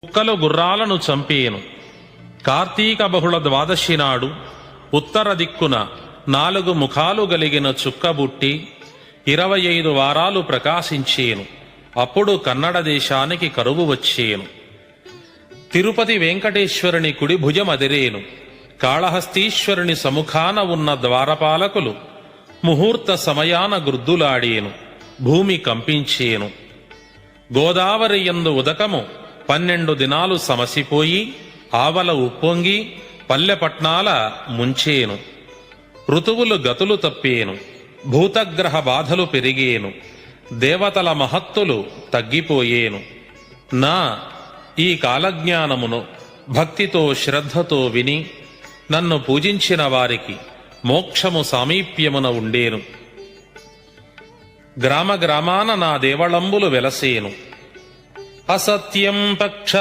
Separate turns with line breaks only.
కుక్కలు గుర్రాలను చంపేను. కార్తీక బహుళ ద్వాదశి నాడు ఉత్తర దిక్కున 4 ముఖాలు గలిగిన చుక్కబుట్టి 25 వారాలు ప్రకాశించేను. అప్పుడు కన్నడ దేశానికి కరువు వచ్చేను. తిరుపతి వెంకటేశ్వరుని కుడి భుజమదిరేను. కాళహస్తీశ్వరుని సముఖాన ఉన్న ద్వారపాలకులు ముహూర్త సమయాన గుర్దులాడేను. భూమి కంపించేను. గోదావరి యందు ఉదకము 12 దినాలు సమసిపోయి ఆవల ఉప్పొంగి పల్లెపట్నాల ముంచేను. ఋతువులు గతులు తప్పేను. భూతగ్రహ బాధలు పెరిగేను. దేవతల మహత్తులు తగ్గిపోయేను. నా ఈ కాలజ్ఞానమును భక్తితో శ్రద్ధతో విని నన్ను పూజించిన వారికి మోక్షము సామీప్యమున ఉండేను. గ్రామ గ్రామాన నా దేవళంబులు వెలసేను. అసత్యం పక్ష